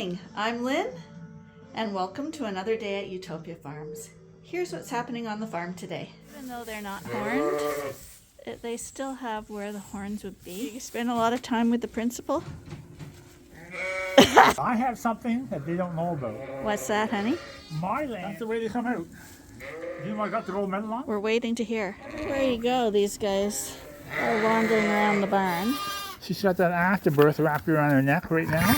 morning, I'm Lynn, and welcome to another day at Ewetopia Farms. Here's what's happening on the farm today. Even though they're not horned, they still have where the horns would be. You spend a lot of time with the principal? I have something that they don't know about. What's that, honey? My land. That's the way they come out. You know I got the gold medal on? We're waiting to hear. Where you go, these guys are wandering around the barn. She's got that afterbirth wrapped around her neck right now.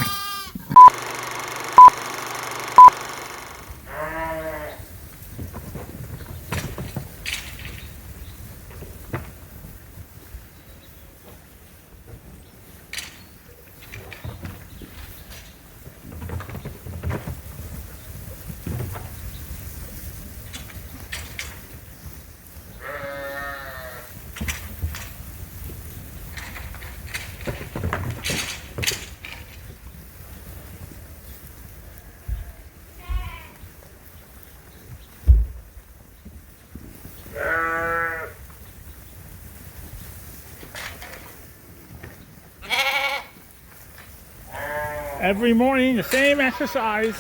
Every morning, the same exercise.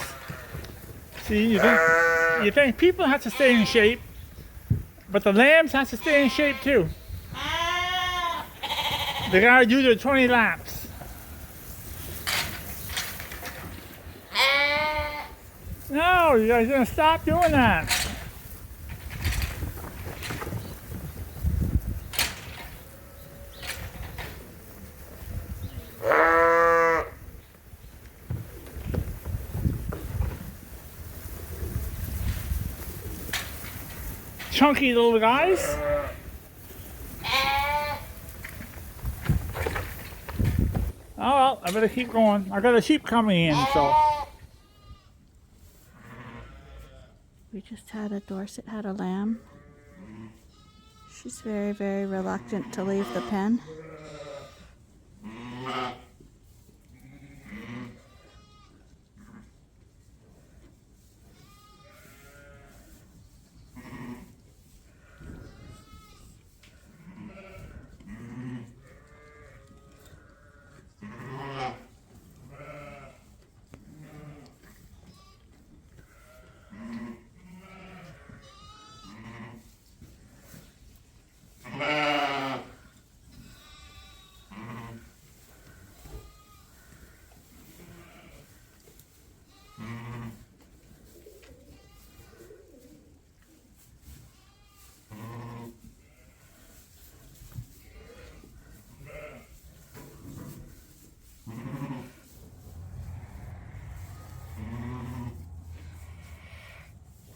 See, you think people have to stay in shape, but the lambs have to stay in shape too. They gotta do their 20 laps. No, you guys gonna stop doing that. Chunky little guys. Oh well, I better keep going. I got a sheep coming in, so. We just had a Dorset had a lamb. She's very, very reluctant to leave the pen.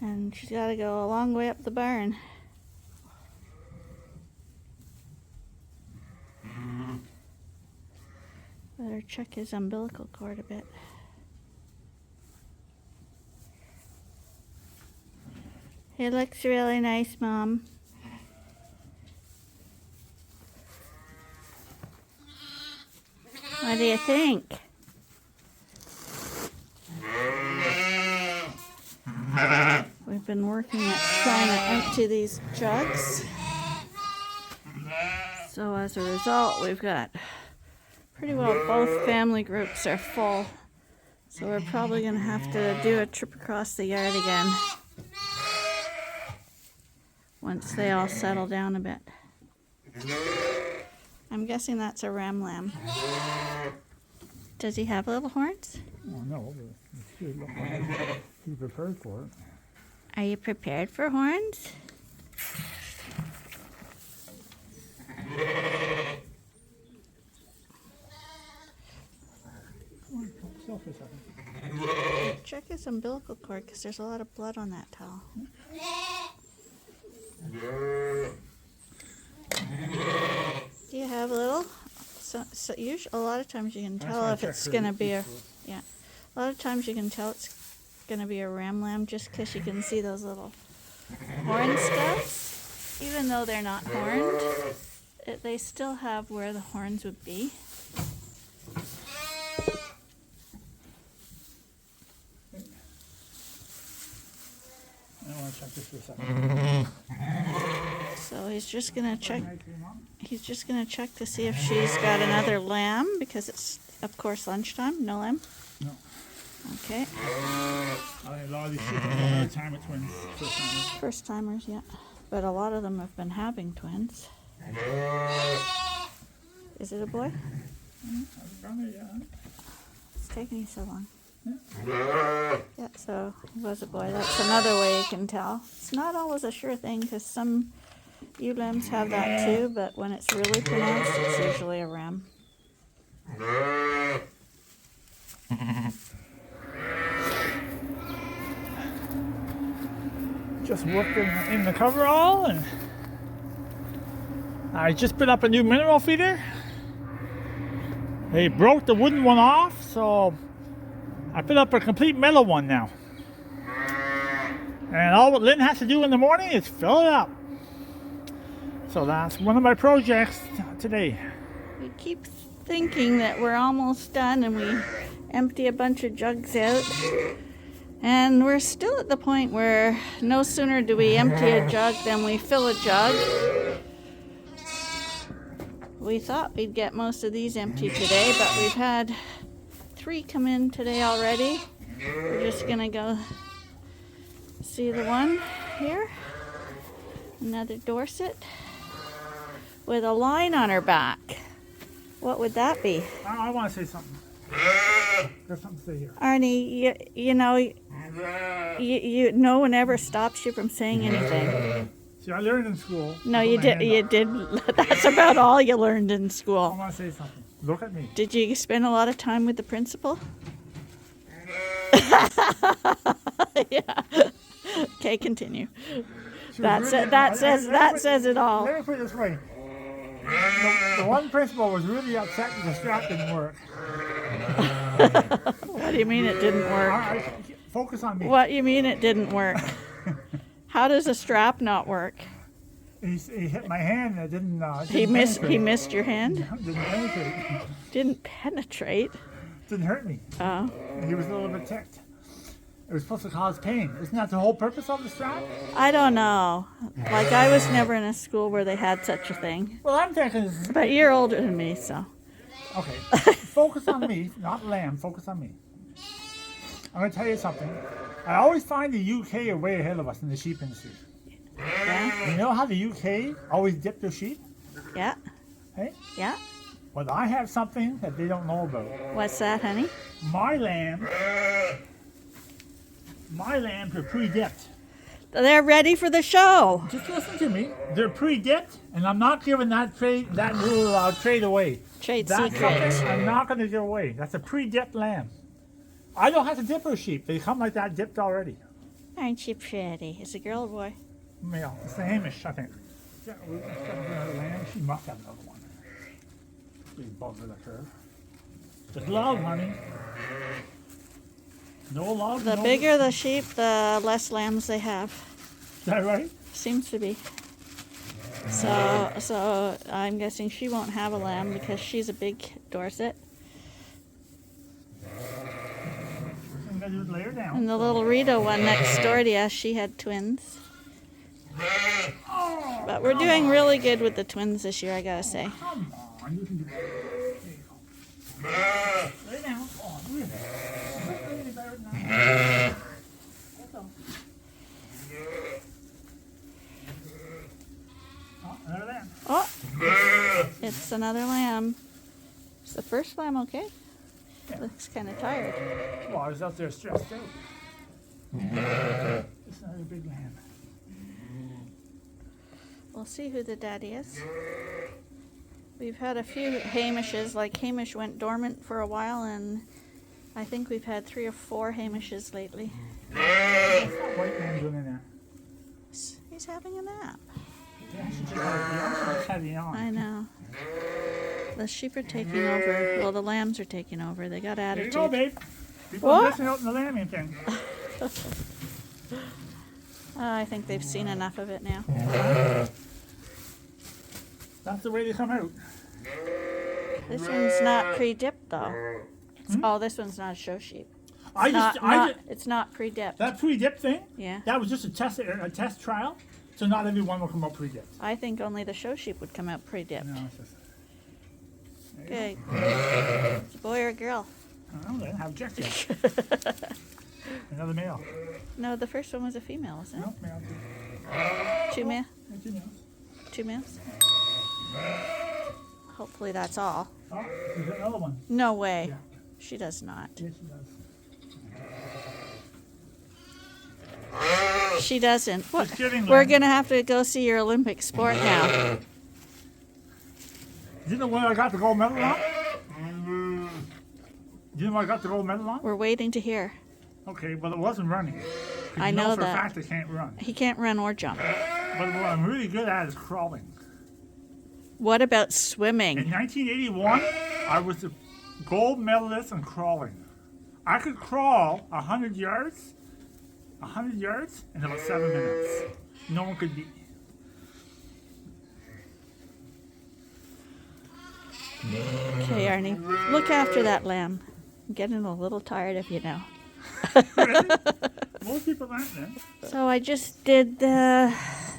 And she's got to go a long way up the barn. Better check his umbilical cord a bit. He looks really nice, Mom. What do you think? We've been working at trying to empty these jugs. So as a result, we've got pretty well both family groups are full. So we're probably going to have to do a trip across the yard again once they all settle down a bit. I'm guessing that's a ram lamb. Does he have little horns? Oh no, but it should look like he's prepared for it. Are you prepared for horns? Still for a second. Check his umbilical cord because there's a lot of blood on that towel. Do you have little? So usually, a lot of times you can tell if it's going to be a, yeah. A lot of times you can tell it's going to be a ram lamb just because you can see those little horn studs. Even though they're not horned, they still have where the horns would be. I want to check this for a second. So he's just gonna check. He's just gonna check to see if she's got another lamb because it's, of course, lunchtime. No lamb. No. Okay. A lot of these sheep are time with twins. First timers, yeah. But a lot of them have been having twins. Is it a boy? It's taking you so long. Yeah, so it was a boy. That's another way you can tell. It's not always a sure thing because some ewe lambs have that too, but when it's really pronounced, it's usually a ram. Just working in the coverall, and I just put up a new mineral feeder. They broke the wooden one off, so I put up a complete metal one now. And all what Lynn has to do in the morning is fill it up. So that's one of my projects today. We keep thinking that we're almost done and we empty a bunch of jugs out. And we're still at the point where no sooner do we empty a jug than we fill a jug. We thought we'd get most of these empty today, but we've had 3 come in today already. We're just gonna go see the one here. Another Dorset with a line on her back. What would that be? I want to say something. There's something to say here. Arnie, you know, no one ever stops you from saying anything. See, I learned in school. No, you did. You did. That's about all you learned in I school. want to say something. Look at me. Did you spend a lot of time with the principal? Yeah. Okay, continue. That says it all. Let me put it this way. The one principal was really upset that the strap didn't work. What do you mean it didn't work? Focus on me. What do you mean it didn't work? How does a strap not work? He hit my hand. It didn't. He missed your hand. Didn't penetrate. Didn't penetrate. Didn't hurt me. Oh. He was a little bit ticked. It was supposed to cause pain. Isn't that the whole purpose of the strap? I don't know. Like, I was never in a school where they had such a thing. Well, I'm thinking. But you're older than me, so. Okay. Focus on me, not lamb. Focus on me. I'm going to tell you something. I always find the UK are way ahead of us in the sheep industry. Yeah? You know how the UK always dip their sheep? Yeah? Hey? Yeah? Well, I have something that they don't know about. What's that, honey? My lambs are pre-dipped. They're ready for the show. Just listen to me. They're pre-dipped, and I'm not giving that little trade away. Trade That's secret. something I'm not going to give away. That's a pre-dipped lamb. I don't have to dip her sheep. They come like that dipped already. Aren't you pretty? Is it a girl or boy? Male. It's the Hamish, I think. Yeah, we've got another lamb. She must have another one. Big bug with a curve. Just love, honey. No love. The bigger the sheep, the less lambs they have. Is that right? Seems to be. So I'm guessing she won't have a lamb because she's a big Dorset. I'm going to lay her down. And the little Rita one next door to us, she had twins. But we're doing really good with the twins this year, I gotta say. Come on. You can do it. There you go. Lay down. Oh, do it. Another lamb. Oh, it's another lamb. Is the first lamb okay? Yeah. Looks kind of tired. Well, I was out there stressed out. It's another big lamb. We'll see who the daddy is. We've had a few Hamishes, like Hamish went dormant for a while, and I think we've had 3 or 4 Hamishes lately. What's that white man doing in there? He's having a nap. Yeah, she just had the yawn. I know. The sheep are taking over. Well, the lambs are taking over. They got There you attitude. go, babe. People What? are missing out on the lambing thing. I think they've seen enough of it now. That's the way they come out. This one's not pre-dipped though. Oh, this one's not a show sheep. It's not pre-dipped. That pre-dip thing, Yeah. that was just a test trial. So not everyone will come out pre-dipped. I think only the show sheep would come out pre-dipped. No, it's just... Okay. It's a boy or a girl? Oh, they didn't have just yet. Another male. No, the first one was a female, wasn't it? No, male. Two male? Two males. Two males? Hopefully that's all. Oh, there's another one. No way. Yeah. She does not. Yes, she does. She doesn't. What? Just kidding, We're Lynn. going to have to go see your Olympic sport now. Do you know when I got the gold medal on? Do you know when I got the gold medal on? We're waiting to hear. Okay, well, it wasn't running. 'Cause I you know for a that. fact I can't run. He can't run or jump. But what I'm really good at is crawling. What about In swimming? 1981, I was the gold medalist in crawling. I could crawl 100 yards in about 7 minutes. No one could beat me. Okay, Arnie. Look after that lamb. I'm getting a little tired of you now. Most people aren't then. So I just did the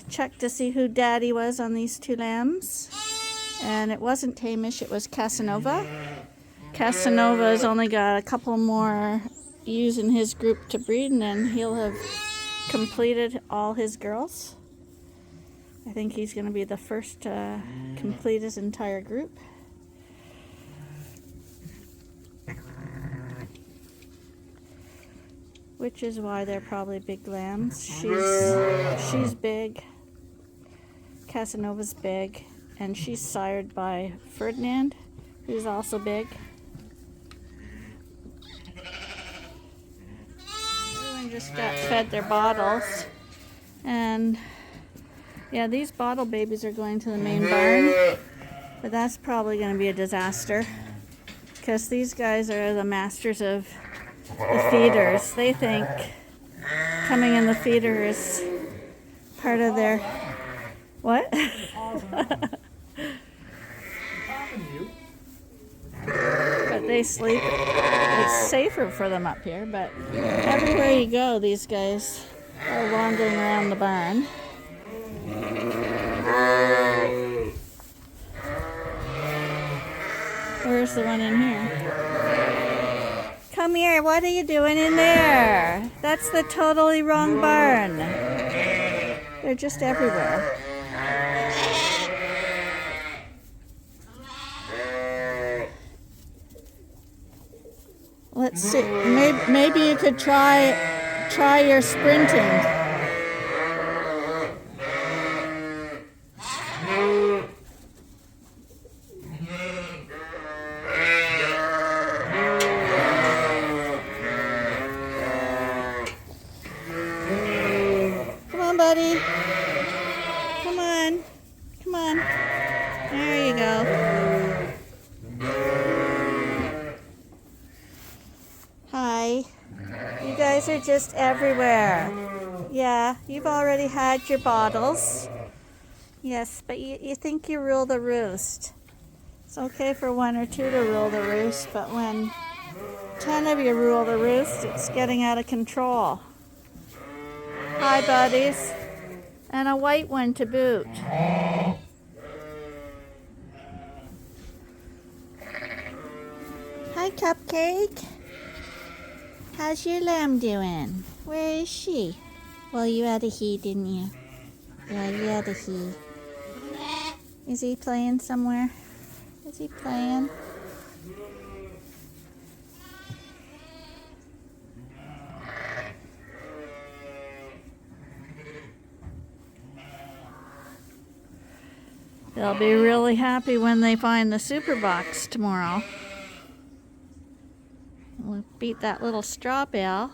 check to see who daddy was on these two lambs. And it wasn't Hamish, it was Casanova. Casanova's only got a couple more ewes in his group to breed, and then he'll have completed all his girls. I think he's going to be the first to complete his entire group. Which is why they're probably big lambs. She's big. Casanova's big. And she's sired by Ferdinand, who's also big. Everyone just got fed their bottles. And yeah, these bottle babies are going to the main barn. But that's probably going to be a disaster. Because these guys are the masters of the feeders. They think coming in the feeder is part of their... What? But they sleep. It's safer for them up here, but everywhere you go, these guys are wandering around the barn. Where's the one in here? Come here, what are you doing in there? That's the totally wrong barn. They're just everywhere. Let's see. Maybe you could try your sprinting. Come on, buddy. Come on. Come on. There you go. Hi. You guys are just everywhere. Yeah, you've already had your bottles. Yes, but you think you rule the roost. It's okay for one or two to rule the roost, but when 10 of you rule the roost, it's getting out of control. Hi, buddies. And a white one to boot. Hi, Cupcake. How's your lamb doing? Where is she? Well, you had a he, didn't you? Yeah, you had a he. Is he playing somewhere? Is he playing? They'll be really happy when they find the super box tomorrow. We'll beat that little straw bale.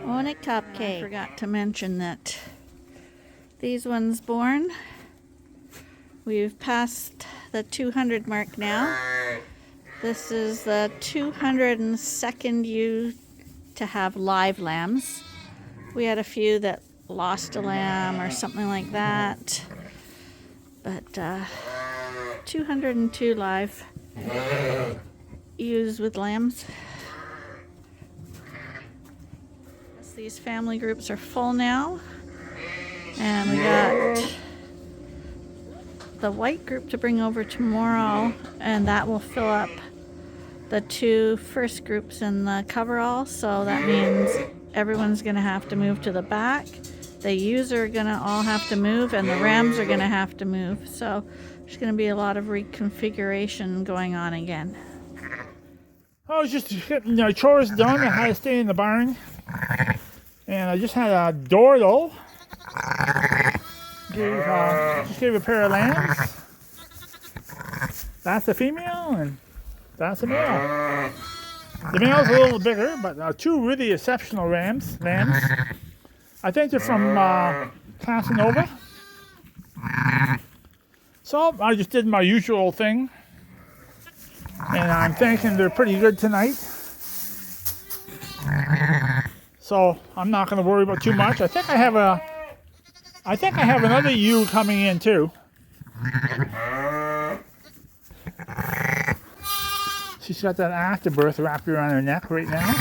Won't it, Cupcake? I forgot to mention that these ones born, we've passed the 200 mark now. This is the 202nd ewe to have live lambs. We had a few that lost a lamb or something like that. But 202 live ewes with lambs. These family groups are full now. And we got the white group to bring over tomorrow, and that will fill up the two first groups in the coverall, so that means everyone's going to have to move to the back. The ewes are going to all have to move, and the rams are going to have to move. So there's going to be a lot of reconfiguration going on again. I was just getting chores done. I had to stay in the barn. And I just had a Dorset. Just gave a pair of lambs. That's a female and that's a male. The male's a little bigger, but two really exceptional lambs. I think they're from Casanova. So I just did my usual thing. And I'm thinking they're pretty good tonight. So I'm not going to worry about too much. I think I have another ewe coming in too. She's got that afterbirth wrapped around her neck right now.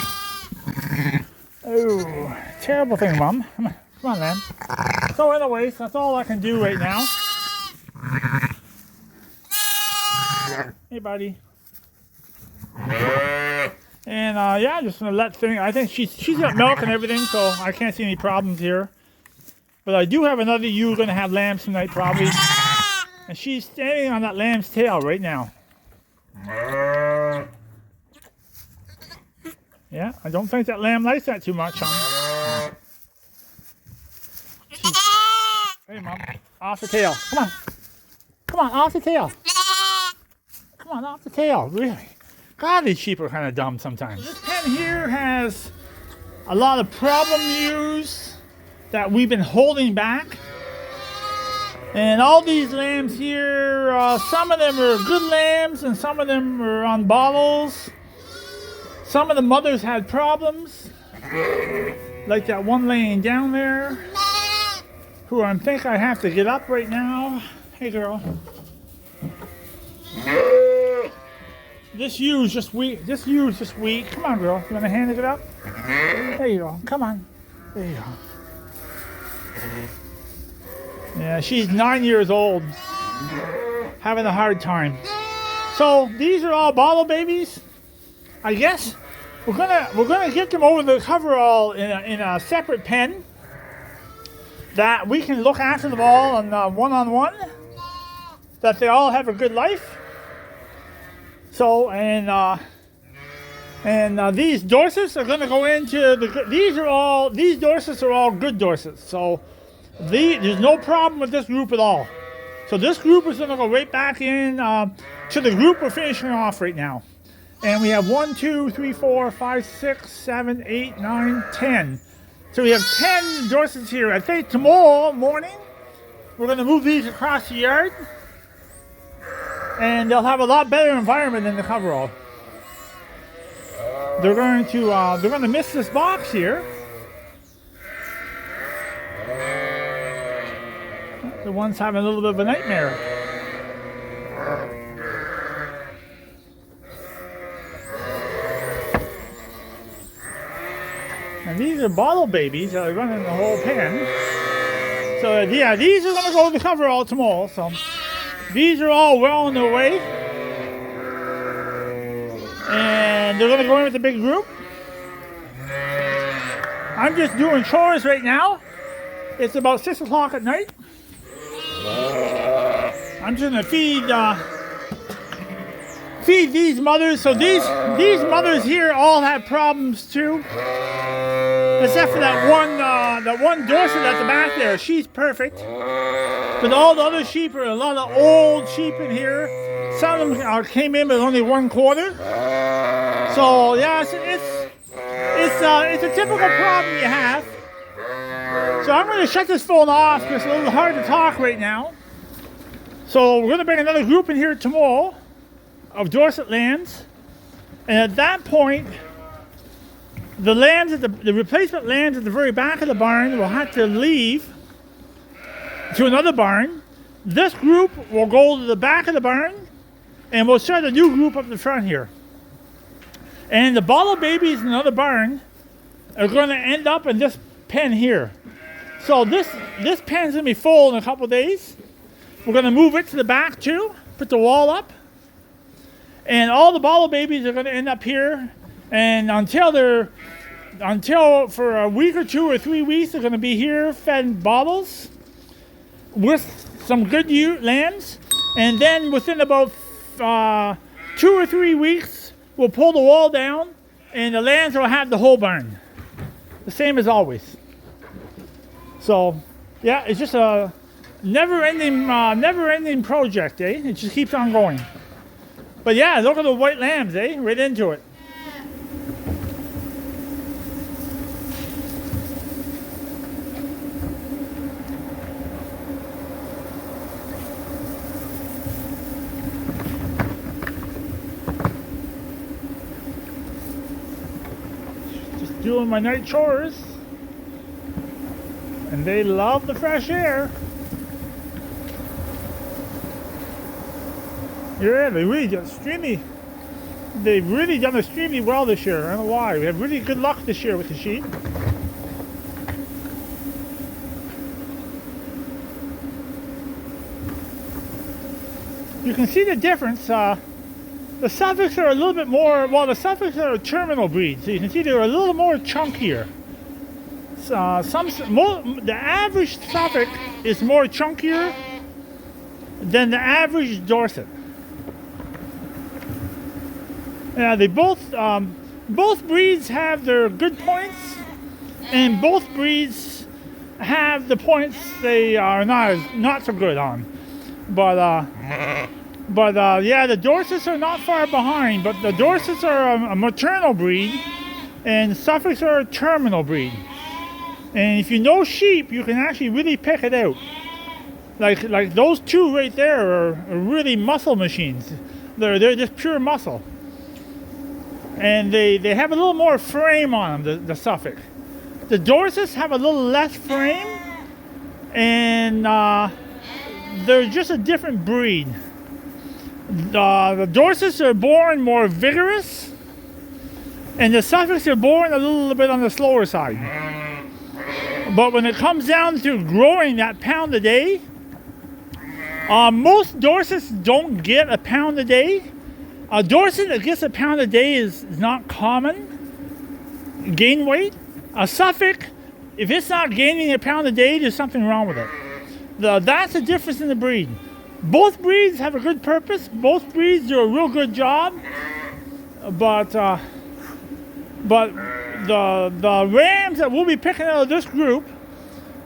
Oh, terrible thing, Mom. Come on, Lamb. So anyways, that's all I can do right now. Hey, buddy. And yeah, just gonna let things. I think she's got milk and everything, so I can't see any problems here. But I do have another ewe gonna have lambs tonight probably, and she's standing on that lamb's tail right now. Yeah, I don't think that lamb likes that too much, huh? Hey, Mom, off the tail. Come on, off the tail. Come on, off the tail. Really? God, these sheep are kind of dumb sometimes. This pen here has a lot of problem ewes that we've been holding back. And all these lambs here, some of them are good lambs and some of them are on bottles. Some of the mothers had problems, like that one laying down there, who I think I have to get up right now. Hey, girl. This ewe's just weak. Come on, girl. You want to hand it up? There you go. Come on. There you go. Yeah, she's 9 years old. Having a hard time. So these are all bottle babies. I guess we're gonna get them over the coverall in a separate pen that we can look after them all on one-on-one. That they all have a good life. So, and these Dorsets are going to go into these Dorsets are all good Dorsets. So, there's no problem with this group at all. So this group is going to go right back in to the group we're finishing off right now. And we have 1, 2, 3, 4, 5, 6, 7, 8, 9, 10. So we have 10 Dorsets here. I think tomorrow morning we're going to move these across the yard. And they'll have a lot better environment than the coverall. They're going to miss this box here. The one's having a little bit of a nightmare. And these are bottle babies that are running the whole pen. So yeah, these are going to go to the coverall tomorrow. So. These are all well on their way. And they're going to go in with the big group. I'm just doing chores right now. It's about 6 o'clock at night. I'm just going to feed these mothers. So these mothers here all have problems too. Except for that one Dorset at the back there. She's perfect. But all the other sheep are a lot of old sheep in here. Some of them came in with only 1/4. So yeah, it's a typical problem you have. So I'm going to shut this phone off because it's a little hard to talk right now. So we're going to bring another group in here tomorrow of Dorset lambs, and at that point, the lambs the replacement lambs at the very back of the barn will have to leave to another barn. This group will go to the back of the barn, and we'll start a new group up the front here. And the bottle babies in another barn are going to end up in this pen here. So this pen's going to be full in a couple days. We're going to move it to the back too, put the wall up. And all the bottle babies are going to end up here. And until for a week or 2 or 3 weeks, they're going to be here fed in bottles with some good lambs. And then within about 2 or 3 weeks, we'll pull the wall down and the lambs will have the whole barn. The same as always. So, yeah, it's just a never-ending project, eh? It just keeps on going. But yeah, look at the white lambs, eh? Right into it. Just doing my night chores. And they love the fresh air. Yeah, they've really done extremely well this year. I don't know why. We have really good luck this year with the sheep. You can see the difference. The Suffolks are a little bit more, well, the Suffolks are a terminal breed, so you can see they're a little more chunkier. The average Suffolk is more chunkier than the average Dorset. Yeah, they both breeds have their good points, and both breeds have the points they are not so good on. But yeah, the Dorsets are not far behind. But the Dorsets are a maternal breed, and Suffolks are a terminal breed. And if you know sheep, you can actually really pick it out. Like those two right there are really muscle machines. They're just pure muscle. And they have a little more frame on them, the Suffolk. The Dorsets have a little less frame, and they're just a different breed. The Dorsets are born more vigorous, and the Suffolks are born a little bit on the slower side. But when it comes down to growing that pound a day, most Dorsets don't get a pound a day. A Dorset that gets a pound a day is not common gain weight. A Suffolk, if it's not gaining a pound a day, there's something wrong with it. That's the difference in the breed. Both breeds have a good purpose. Both breeds do a real good job. But the rams that we'll be picking out of this group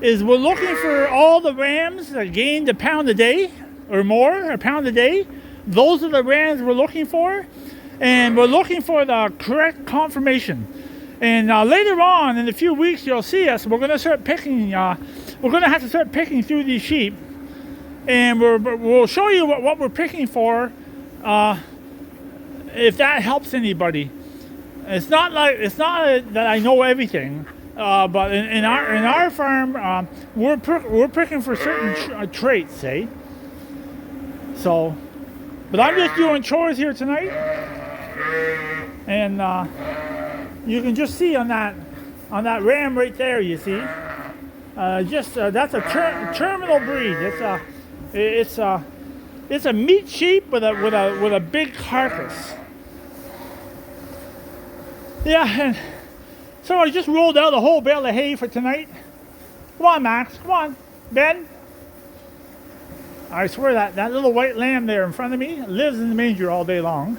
is we're looking for all the rams that gained a pound a day or more, a pound a day. Those are the rams we're looking for, and we're looking for the correct conformation. And later on, in a few weeks, you'll see us. We're going to start picking. We're going to have to start picking through these sheep, and we'll show you what we're picking for, if that helps anybody. It's not that I know everything, but in our farm, we're picking for certain traits, say. So. But I'm just doing chores here tonight, and you can just see on that ram right there. You see, that's a terminal breed. It's a meat sheep with a big carcass. Yeah, and so I just rolled out a whole bale of hay for tonight. Come on, Max. Come on, Ben. I swear that little white lamb there in front of me lives in the manger all day long.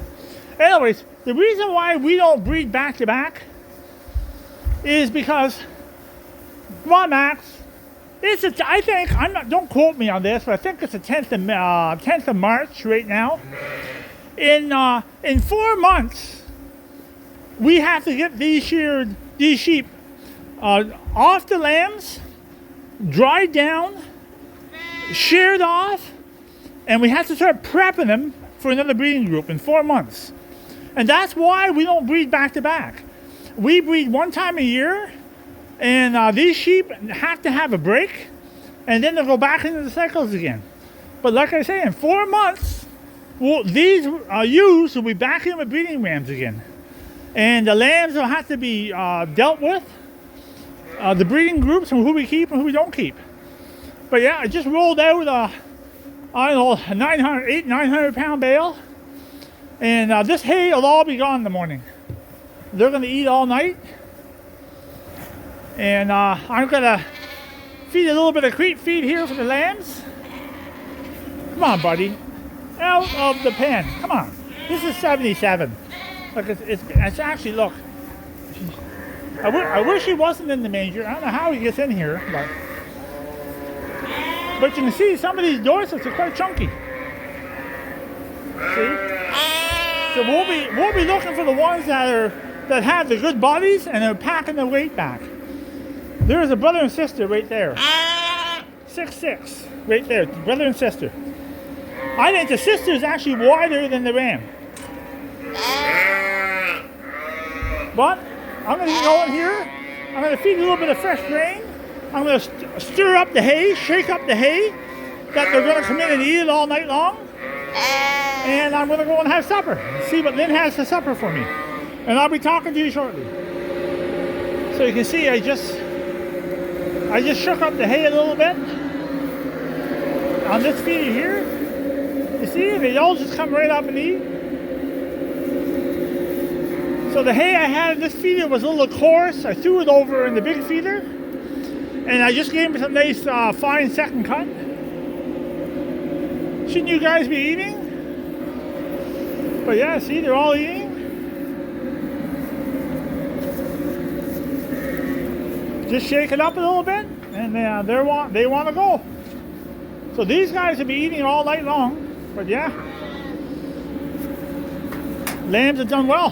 Anyways, the reason why we don't breed back to back is because, come on, Max. Don't quote me on this, but I think it's the 10th of March right now. In 4 months, we have to get these sheep off the lambs, dried down, sheared off, and we have to start prepping them for another breeding group in 4 months. And that's why we don't breed back to back. We breed one time a year, and these sheep have to have a break, and then they'll go back into the cycles again. But like I say, in 4 months, these ewes will be back in with breeding rams again. And the lambs will have to be dealt with, the breeding groups and who we keep and who we don't keep. But yeah, I just rolled out a 900 pound bale, And this hay will all be gone in the morning. They're going to eat all night. And I'm going to feed a little bit of creep feed here for the lambs. Come on, buddy. Out of the pen. Come on. This is 77. Like it's actually, look. I wish he wasn't in the manger. I don't know how he gets in here, but you can see some of these Dorsets are quite chunky. See? So we'll be looking for the ones that have the good bodies and are packing the weight back. There's a brother and sister right there. 6'6", right there, brother and sister. I think the sister is actually wider than the ram. But I'm going to go in here. I'm going to feed a little bit of fresh grain. I'm going to stir up the hay, shake up the hay that they're going to come in and eat it all night long. And I'm going to go and have supper. See what Lynn has for supper for me. And I'll be talking to you shortly. So you can see I just shook up the hay a little bit on this feeder here. You see, they all just come right up and eat. So the hay I had in this feeder was a little coarse. I threw it over in the big feeder. And I just gave them some nice fine second cut. Shouldn't you guys be eating? But yeah, see, they're all eating. Just shake it up a little bit, and they want to go. So these guys will be eating all night long. But yeah, lambs have done well.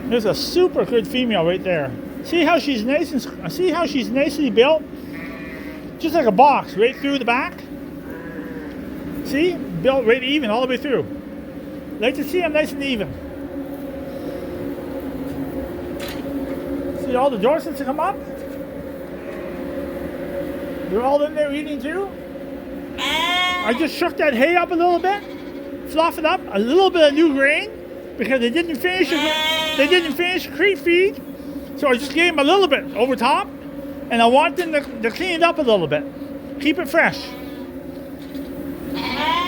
There's a super good female right there. See how she's nicely built, just like a box right through the back. See, built right even all the way through. Like to see them nice and even. See all the Dorsets that come up? They're all in there eating too. I just shook that hay up a little bit, fluff it up, a little bit of new grain because they didn't finish the creep feed. So I just gave them a little bit over top, and I want them to clean it up a little bit, keep it fresh.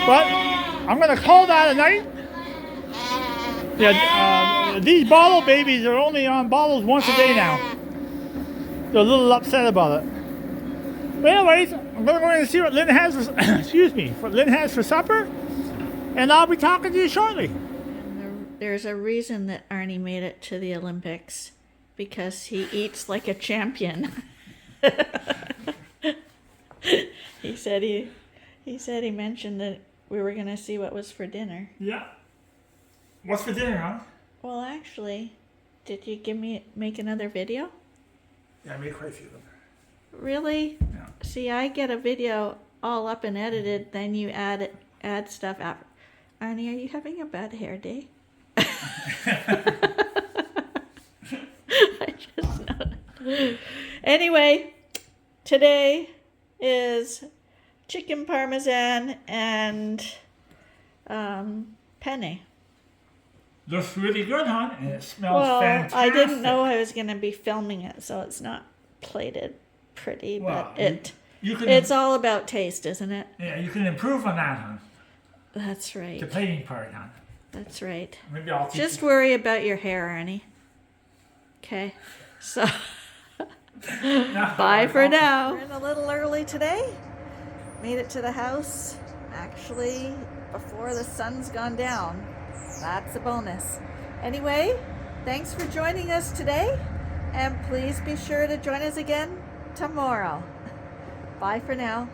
But I'm gonna call that a night. Yeah, these bottle babies are only on bottles once a day now. They're a little upset about it. But anyways, I'm gonna go in and see what Lynn has for, what Lynn has for supper, and I'll be talking to you shortly. And there's a reason that Arnie made it to the Olympics, because he eats like a champion. He said he mentioned that we were gonna see what was for dinner. Yeah. What's for dinner, huh? Well, actually, did you make another video? Yeah, I made quite a few of them. Really? Yeah. See, I get a video all up and edited, then you add stuff after. Arnie, are you having a bad hair day? I just know. Anyway, today is chicken parmesan and penne. Looks really good, huh? And it smells fantastic. I didn't know I was going to be filming it, so it's not plated pretty, but it's all about taste, isn't it? Yeah, you can improve on that, huh? That's right. The plating part, huh? That's right. Maybe I'll teach Just you. worry about your hair, Arnie. Okay, so bye for now. We're in a little early today. Made it to the house, actually, before the sun's gone down. That's a bonus. Anyway, thanks for joining us today, and please be sure to join us again tomorrow. Bye for now.